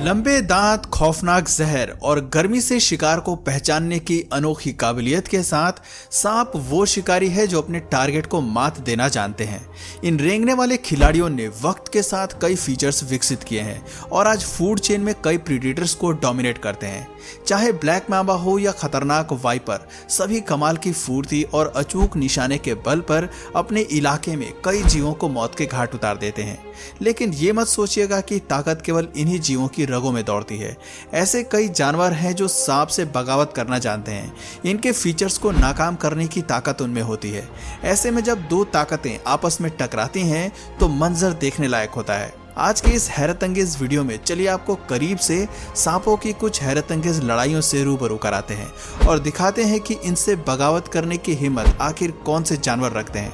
लंबे दांत, खौफनाक जहर और गर्मी से शिकार को पहचानने की अनोखी काबिलियत के साथ सांप वो शिकारी है जो अपने टारगेट को मात देना जानते हैं। इन रेंगने वाले खिलाड़ियों ने वक्त के साथ कई फीचर्स विकसित किए हैं और आज फूड चेन में कई प्रीडेटर्स को डोमिनेट करते हैं। चाहे ब्लैक मैम्बा हो या खतरनाक वाइपर, सभी कमाल की फुर्ती और अचूक निशाने के बल पर अपने इलाके में कई जीवों को मौत के घाट उतार देते हैं। लेकिन ये मत सोचिएगा कि ताकत केवल इन्हीं जीवों की रगों में दौड़ती है। ऐसे कई जानवर हैं जो सांप से बगावत करना जानते हैं। इनके फीचर्स को नाकाम करने की ताकत उनमें होती है। ऐसे में जब दो ताकतें आपस में टकराती हैं तो मंजर देखने लायक होता है। आज के इस हैरत अंगेज वीडियो में चलिए आपको करीब से सांपों की कुछ हैरत अंगेज लड़ाइयों से रूबरू कराते हैं और दिखाते हैं कि इनसे बगावत करने की हिम्मत आखिर कौन से जानवर रखते हैं।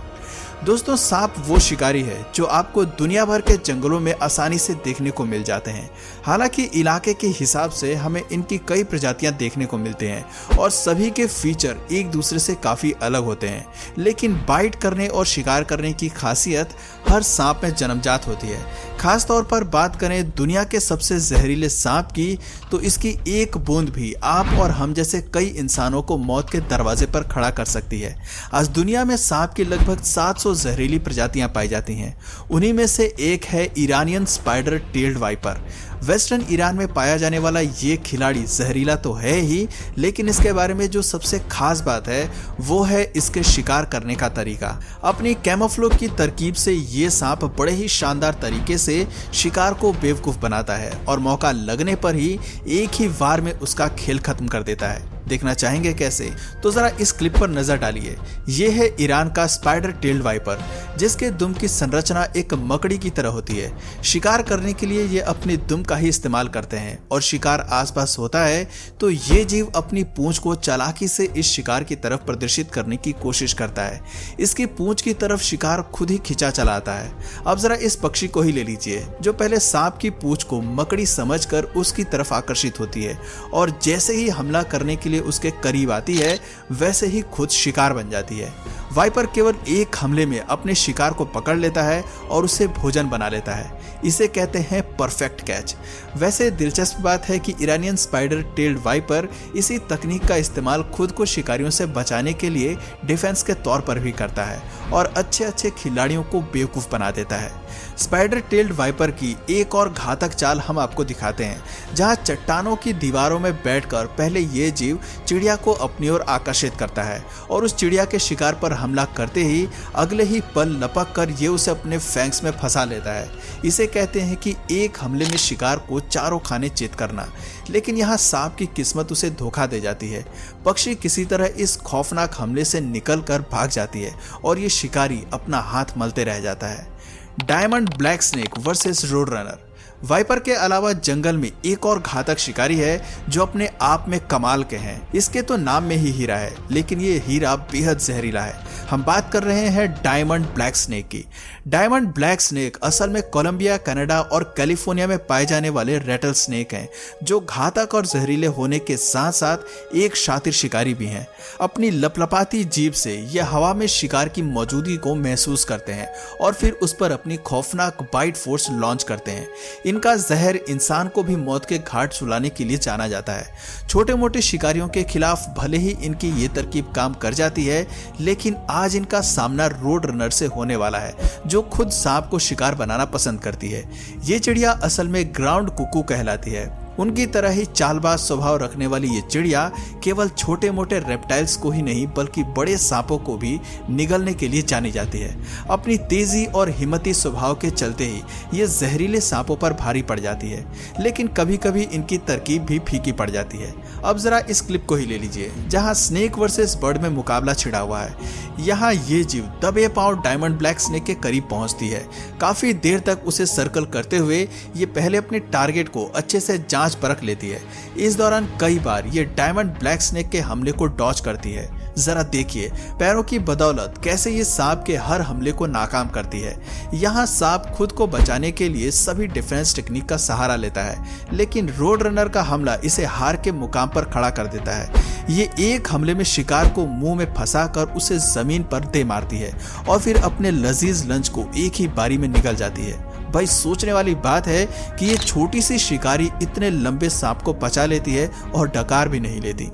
दोस्तों, सांप वो शिकारी है जो आपको दुनिया भर के जंगलों में आसानी से देखने को मिल जाते हैं। हालांकि इलाके के हिसाब से हमें इनकी कई प्रजातियां देखने को मिलते हैं और सभी के फीचर एक दूसरे से काफ़ी अलग होते हैं, लेकिन बाइट करने और शिकार करने की खासियत हर सांप में जन्मजात होती है। खास तौर पर बात करें दुनिया के सबसे जहरीले सांप की, तो इसकी एक बूंद भी आप और हम जैसे कई इंसानों को मौत के दरवाजे पर खड़ा कर सकती है। आज दुनिया में सांप की लगभग 700 जहरीली प्रजातियां पाई जाती हैं। उन्हीं में से एक है Iranian spider tailed viper. Western Iran में पाया जाने वाला ये खिलाड़ी जहरीला तो है ही, लेकिन इसके बारे में जो सबसे खास बात है वो है इसके शिकार करने का तरीका। अपनी कैमोफ्लेज की तरकीब से ये सांप बड़े ही शानदार तरीके से शिकार को बेवकूफ बनाता है और मौका लगने पर ही एक ही वार में उसका खेल खत्म कर देता है। देखना चाहेंगे कैसे? तो जरा इस क्लिप पर नजर डालिए। ये है ईरान का स्पाइडर टेल्ड वाइपर, जिसके दुम की संरचना एक मकड़ी की तरह होती है। शिकार करने के लिए ये अपनी दुम का ही इस्तेमाल करते हैं और शिकार आसपास होता है तो ये जीव अपनी पूंछ को चालाकी से इस शिकार की तरफ प्रदर्शित करने की कोशिश करता है। इसकी पूंछ की तरफ शिकार खुद ही खिंचा चला आता है। अब जरा इस पक्षी को ही ले लीजिए, जो पहले सांप की पूंछ को मकड़ी समझकर उसकी तरफ आकर्षित होती है और जैसे ही हमला करने के लिए उसके करीब आती है वैसे ही खुद शिकार बन जाती है। वाइपर केवल एक हमले में अपने शिकार को पकड़ लेता है और उसे भोजन बना लेता है। इसे कहते हैं परफेक्ट कैच। वैसे दिलचस्प बात है कि इरानियन स्पाइडर टेल्ड वाइपर इसी तकनीक का इस्तेमाल खुद को शिकारियों से बचाने के लिए डिफेंस के तौर पर भी करता है और अच्छे खिलाड़ियों को बेवकूफ बना देता है। स्पाइडर टेल्ड वाइपर की एक और घातक चाल हम आपको दिखाते हैं, जहां चट्टानों की दीवारों में बैठकर पहले ये जीव चिड़िया को अपनी ओर आकर्षित करता है और उस चिड़िया के शिकार पर हमला करते ही अगले ही पल लपक कर ये उसे अपने फैंक्स में फंसा लेता है। इसे कहते हैं कि एक हमले में शिकार को चारों खाने चित करना। लेकिन यहाँ सांप की किस्मत उसे धोखा दे जाती है। पक्षी किसी तरह इस खौफनाक हमले से निकल कर भाग जाती है और ये शिकारी अपना हाथ मलते रह जाता है। Diamond black snake versus road runner. Viper के अलावा जंगल में एक और घातक शिकारी है जो अपने आप में कमाल के हैं। इसके तो नाम में ही हीरा है, लेकिन ये हीरा बेहद जहरीला है। हम बात कर रहे हैं डायमंड ब्लैक स्नेक की। डायमंड ब्लैक स्नेक असल में कोलंबिया, कनाडा और कैलिफोर्निया में पाए जाने वाले रेटल स्नेक हैं, जो घातक और जहरीले होने के साथ साथ एक शातिर शिकारी भी हैं। अपनी लपलपाती जीभ से ये हवा में शिकार की मौजूदगी को महसूस करते हैं और फिर उस पर अपनी खौफनाक बाइट फोर्स लॉन्च करते हैं। इनका जहर इंसान को भी मौत के घाट सुलाने के लिए जाना जाता है। छोटे मोटे शिकारियों के खिलाफ भले ही इनकी ये तरकीब काम कर जाती है, लेकिन आज इनका सामना रोड रनर से होने वाला है, जो खुद सांप को शिकार बनाना पसंद करती है। ये चिड़िया असल में ग्राउंड कुकू कहलाती है। उनकी तरह ही चालबाज स्वभाव रखने वाली ये चिड़िया केवल छोटे मोटे रेप्टाइल्स को ही नहीं बल्कि बड़े सांपों को भी निगलने के लिए जानी जाती है। अपनी तेजी और हिम्मती स्वभाव के चलते ही ये जहरीले सांपों पर भारी पड़ जाती है, लेकिन कभी कभी इनकी तरकीब भी फीकी पड़ जाती है। अब जरा इस क्लिप को ही ले लीजिए, जहां स्नेक वर्सेस बर्ड में मुकाबला छिड़ा हुआ है। यहाँ ये जीव दबे पांव डायमंड ब्लैक स्नेक के करीब पहुंचती है। काफी देर तक उसे सर्कल करते हुए ये पहले अपने टारगेट को अच्छे से जांच परख लेती है। इस दौरान कई बार ये डायमंड ब्लैक स्नेक के हमले को डॉज करती है। जरा देखिए पैरों की बदौलत कैसे ये सांप के हर हमले को नाकाम करती है। यहाँ सांप खुद को बचाने के लिए सभी डिफेंस टेक्निक का सहारा लेता है, लेकिन रोड रनर का हमला इसे हार के मुकाम पर खड़ा कर देता है। ये एक हमले में शिकार को मुंह में फंसाकर उसे जमीन पर दे मारती है और फिर अपने लजीज लंच को एक ही बारी में निगल जाती है। भाई सोचने वाली बात है कि ये छोटी सी शिकारी इतने लंबे सांप को पचा लेती है और डकार भी नहीं लेती।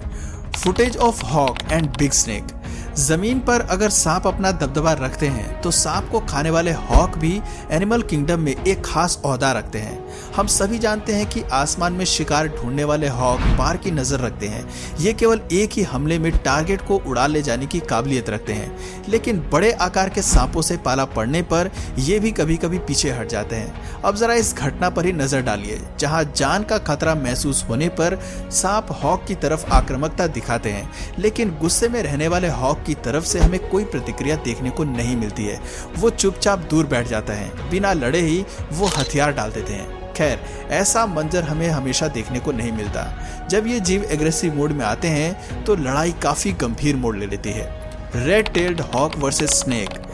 Footage of hawk and big snake. जमीन पर अगर सांप अपना दबदबा रखते हैं तो सांप को खाने वाले हॉक भी एनिमल किंगडम में एक खास ओहदा रखते हैं। हम सभी जानते हैं कि आसमान में शिकार ढूंढने वाले हॉक बार की नजर रखते हैं। ये केवल एक ही हमले में टारगेट को उड़ा ले जाने की काबिलियत रखते हैं, लेकिन बड़े आकार के सांपों से पाला पड़ने पर ये भी कभी कभी पीछे हट जाते हैं। अब जरा इस घटना पर ही नजर डालिए, जहां जान का खतरा महसूस होने पर सांप हॉक की तरफ आक्रामकता दिखाते हैं, लेकिन गुस्से में रहने वाले हॉक की तरफ से हमें कोई प्रतिक्रिया देखने को नहीं मिलती है। वो चुपचाप दूर बैठ जाता है, बिना लड़े ही वो हथियार डाल देते हैं। खैर, ऐसा मंजर हमें हमेशा देखने को नहीं मिलता। जब ये जीव एग्रेसिव मोड में आते हैं तो लड़ाई काफी गंभीर मोड़ ले लेती है। Red tailed hawk versus snake.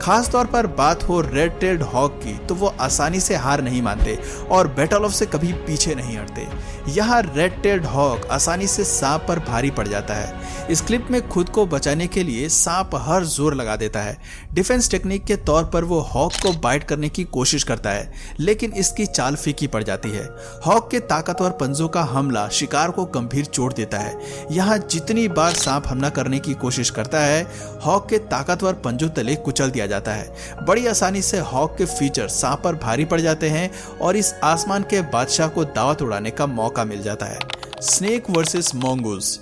खास तौर पर बात हो रेड टेल्ड हॉक की तो वो आसानी से हार नहीं मानते और बैटल ऑफ से कभी पीछे नहीं हटते। यहाँ रेड टेल्ड हॉक आसानी से सांप पर भारी पड़ जाता है। इस क्लिप में खुद को बचाने के लिए सांप हर जोर लगा देता है। डिफेंस टेक्निक के तौर पर वो हॉक को बाइट करने की कोशिश करता है, लेकिन इसकी चाल फीकी पड़ जाती है। हॉक के ताकतवर पंजों का हमला शिकार को गंभीर चोट देता है। यहाँ जितनी बार सांप हमला करने की कोशिश करता है, हॉक के ताकतवर पंजों तले कुचल दिया जाता है। बड़ी आसानी से हॉक के फीचर सांप पर भारी पड़ जाते हैं और इस आसमान के बादशाह को दावत उड़ाने का मौका मिल जाता है। Snake versus mongoose.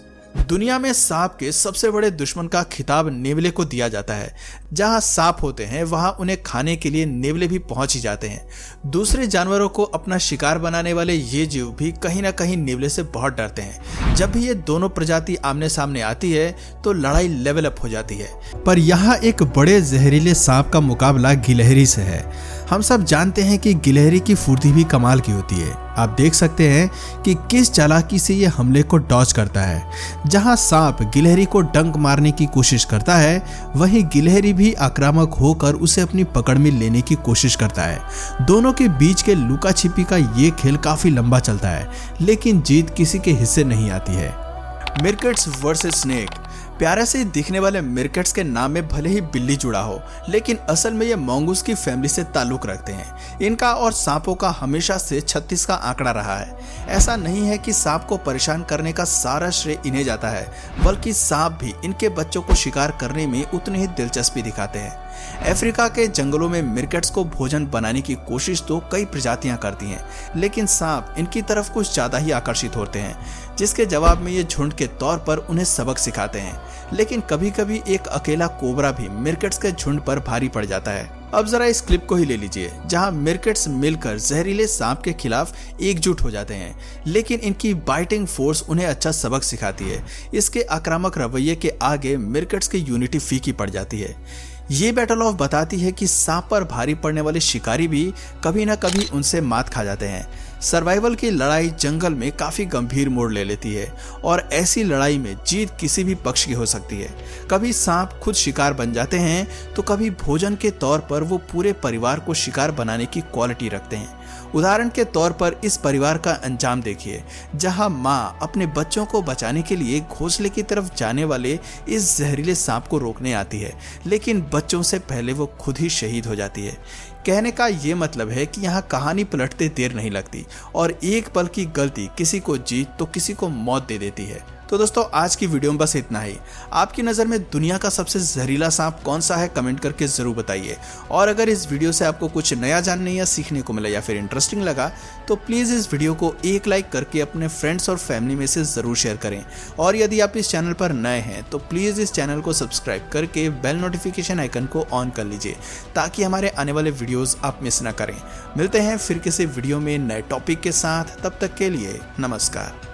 दुनिया में सांप के सबसे बड़े दुश्मन का खिताब नेवले को दिया जाता है। जहां सांप होते हैं वहां उन्हें खाने के लिए नेवले भी पहुंच ही जाते हैं। दूसरे जानवरों को अपना शिकार बनाने वाले ये जीव भी कहीं ना कहीं नेवले से बहुत डरते हैं। जब भी ये दोनों प्रजाति आमने सामने आती है तो लड़ाई लेवल अप हो जाती है। पर यहाँ एक बड़े जहरीले सांप का मुकाबला गिलहरी से है। हम सब जानते हैं कि गिलहरी की फुर्ती भी कमाल की होती है। आप देख सकते हैं कि किस चालाकी से ये हमले को डॉज करता है। जहां सांप गिलहरी को डंक मारने की कोशिश करता है, वहीं गिलहरी भी आक्रामक होकर उसे अपनी पकड़ में लेने की कोशिश करता है। दोनों के बीच के लुका छिपी का ये खेल काफी लंबा चलता है, लेकिन जीत किसी के हिस्से नहीं आती है। मिरकेट्स वर्सेस स्नेक। प्यारे से दिखने वाले मिरकेट्स के नाम में भले ही बिल्ली जुड़ा हो, लेकिन असल में ये मोंगूस की फैमिली से ताल्लुक रखते हैं। इनका और सांपों का हमेशा से 36 का आंकड़ा रहा है। ऐसा नहीं है कि सांप को परेशान करने का सारा श्रेय इन्हें जाता है, बल्कि सांप भी इनके बच्चों को शिकार करने में उतनी ही दिलचस्पी दिखाते हैं। अफ्रीका के जंगलों में मिरकेट्स को भोजन बनाने की कोशिश तो कई प्रजातियां करती हैं, लेकिन सांप इनकी तरफ कुछ ज्यादा ही आकर्षित होते हैं, जिसके जवाब में ये झुंड के तौर पर उन्हें सबक सिखाते हैं। लेकिन कभी कभी एक अकेला कोबरा भी मिरकेट्स के झुंड पर भारी पड़ जाता है। अब जरा इस क्लिप को ही ले लीजिए, जहां मिरकेट्स मिलकर जहरीले सांप के खिलाफ एकजुट हो जाते हैं, लेकिन इनकी बाइटिंग फोर्स उन्हें अच्छा सबक सिखाती है। इसके आक्रामक रवैये के आगे मिरकेट्स की यूनिटी फीकी पड़ जाती है। ये बैटल ऑफ बताती है कि सांप पर भारी पड़ने वाले शिकारी भी कभी ना कभी उनसे मात खा जाते हैं। सर्वाइवल की लड़ाई जंगल में काफी गंभीर मोड़ ले लेती है और ऐसी लड़ाई में जीत किसी भी पक्ष की हो सकती है। कभी सांप खुद शिकार बन जाते हैं तो कभी भोजन के तौर पर वो पूरे परिवार को शिकार बनाने की क्वालिटी रखते हैं। उदाहरण के तौर पर इस परिवार का अंजाम देखिए, जहां माँ अपने बच्चों को बचाने के लिए घोंसले की तरफ जाने वाले इस जहरीले सांप को रोकने आती है, लेकिन बच्चों से पहले वो खुद ही शहीद हो जाती है। कहने का ये मतलब है कि यहाँ कहानी पलटते देर नहीं लगती और एक पल की गलती किसी को जीत तो किसी को मौत दे देती है। तो दोस्तों, आज की वीडियो में बस इतना ही। आपकी नज़र में दुनिया का सबसे जहरीला सांप कौन सा है, कमेंट करके ज़रूर बताइए। और अगर इस वीडियो से आपको कुछ नया जानने या सीखने को मिला या फिर इंटरेस्टिंग लगा तो प्लीज़ इस वीडियो को एक लाइक करके अपने फ्रेंड्स और फैमिली में से ज़रूर शेयर करें। और यदि आप इस चैनल पर नए हैं तो प्लीज़ इस चैनल को सब्सक्राइब करके बेल नोटिफिकेशन आइकन को ऑन कर लीजिए, ताकि हमारे आने वाले वीडियोज़ आप मिस ना करें। मिलते हैं फिर किसी वीडियो में नए टॉपिक के साथ, तब तक के लिए नमस्कार।